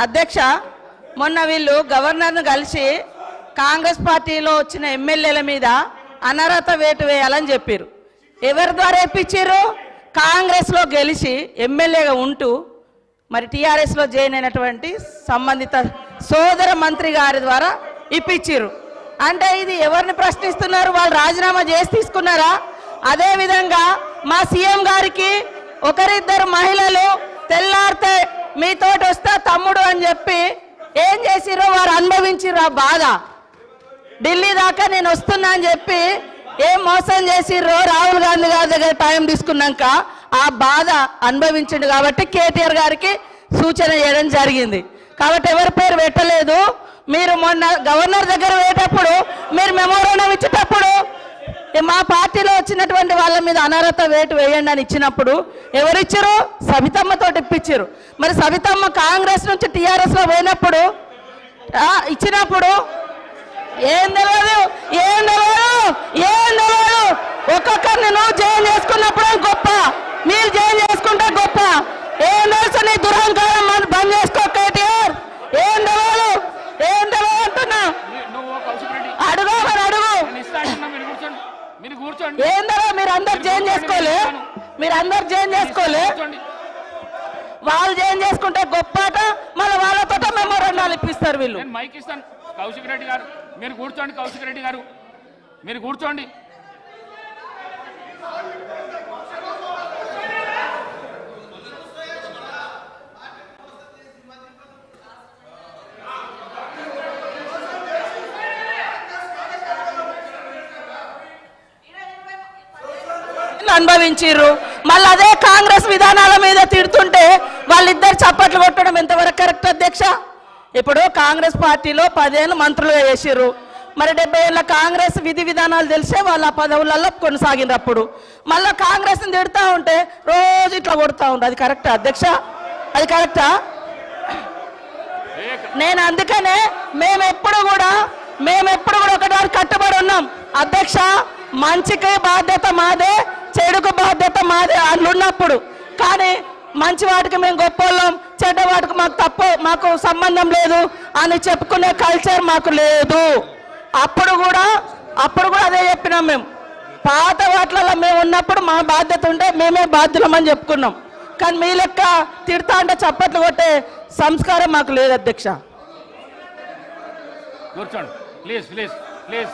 అధ్యక్ష, మొన్న వీళ్ళు గవర్నర్ను కలిసి కాంగ్రెస్ పార్టీలో వచ్చిన ఎమ్మెల్యేల మీద అనర్హత వేటు వేయాలని చెప్పారు. ఎవరి ద్వారా ఇప్పించారు? కాంగ్రెస్లో గెలిచి ఎమ్మెల్యేగా ఉంటూ మరి టీఆర్ఎస్లో జాయిన్ అయినటువంటి సంబంధిత సోదర మంత్రి గారి ద్వారా ఇప్పించారు. అంటే ఇది ఎవరిని ప్రశ్నిస్తున్నారు? వాళ్ళు రాజీనామా చేసి తీసుకున్నారా? అదేవిధంగా మా సీఎం గారికి ఒకరిద్దరు మహిళలు తెల్లారితే మీతోటి వస్తా తమ్ముడు అని చెప్పి ఏం చేసిరో వారు అనుభవించిర్రు ఆ బాధ. ఢిల్లీ దాకా నేను వస్తున్నా అని చెప్పి ఏం మోసం చేసిర్రో రాహుల్ గాంధీ గారి దగ్గర టైం తీసుకున్నాక ఆ బాధ అనుభవించిండు. కాబట్టి కేటీఆర్ గారికి సూచన చేయడం జరిగింది. కాబట్టి ఎవరి పేరు పెట్టలేదు. మీరు మొన్న గవర్నర్ దగ్గర పోయేటప్పుడు మీరు మెమోరాండం ఇచ్చేటప్పుడు మా పార్టీలో వచ్చినటువంటి వాళ్ళ మీద అనర్హత వేటు వేయండి అని ఇచ్చినప్పుడు ఎవరిచ్చారు? సబితమ్మతో ఇప్పించారు. మరి సబితమ్మ కాంగ్రెస్ నుంచి టీఆర్ఎస్లో పోయినప్పుడు ఇచ్చినప్పుడు ఏం తెలియదు, ఏం తెలియదు, ఏం తెలియదు. ఒక్కొక్కరిని నువ్వు జాయిన్ చేసుకున్నప్పుడు గొప్ప, మీరు జాయిన్ చేసుకుంటే గొప్ప. ఏం తెలుసు నీ దురహంకారం బంద్ చేసుకో కేటీఆర్. ఏం తెలియదు, ఏం తెలియదు అంటున్నా. అడుగు మరి అడుగు. ఏందో మీరు అందరు జాయిన్ చేసుకోలే, మీరు అందరు జాయిన్ చేసుకోలే. వాళ్ళు జాయిన్ చేసుకుంటే గొప్పట, మళ్ళీ వాళ్ళతో మెమోరాండాలు ఇప్పిస్తారు వీళ్ళు. మైక్ ఇస్తాను. కౌశిక్ రెడ్డి గారు మీరు కూర్చోండి. కౌశిక్ రెడ్డి గారు మీరు కూర్చోండి. అనుభవించారు. మళ్ళీ అదే కాంగ్రెస్ విధానాల మీద తిడుతుంటే వాళ్ళిద్దరు చప్పట్లు కొట్టడం ఎంతవరకు కరెక్ట్ అధ్యక్ష? ఇప్పుడు కాంగ్రెస్ పార్టీలో 10 ఏళ్ళు మంత్రులుగా చేసిర్రు. మరి 70 ఏళ్ళ కాంగ్రెస్ విధి విధానాలు తెలిసే వాళ్ళ పదవులలో కొనసాగినప్పుడు మళ్ళీ కాంగ్రెస్ని తిడుతూ ఉంటే రోజు ఇట్లా కొడుతూ ఉంటారు. అది కరెక్టా అధ్యక్ష? అది కరెక్టా? నేను అందుకనే మేమెప్పుడు కూడా ఒకటి కట్టుబడి ఉన్నాం అధ్యక్ష. మంచికి బాధ్యత మాదే, చెడుకు బాధ్యత మాదే అట్లున్నప్పుడు. కానీ మంచి వాటికి మేము గొప్పవాళ్ళం, చెడ్డ వాటికి మాకు సంబంధం లేదు అని చెప్పుకునే కల్చర్ మాకు లేదు. అప్పుడు కూడా అదే చెప్పినాం. మేము పాత వాటిలలో మేము ఉన్నప్పుడు మా బాధ్యత ఉంటే మేమే బాధ్యులమని చెప్పుకున్నాం. కానీ మీ లెక్క తిడతా అంటే చప్పట్లు కొట్టే సంస్కారం మాకు లేదు అధ్యక్ష. కూర్చోండి please please please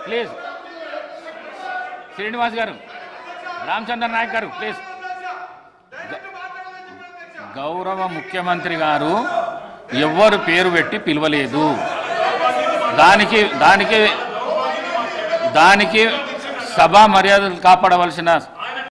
please. Srinivas గారు, రామచంద్ర నాయక్ గారు ప్లీజ్. గౌరవ ముఖ్యమంత్రి గారు ఎవ్వరు పేరు పెట్టి పిలవలేదు. దానికి సభా మర్యాదలు కాపాడవలసిన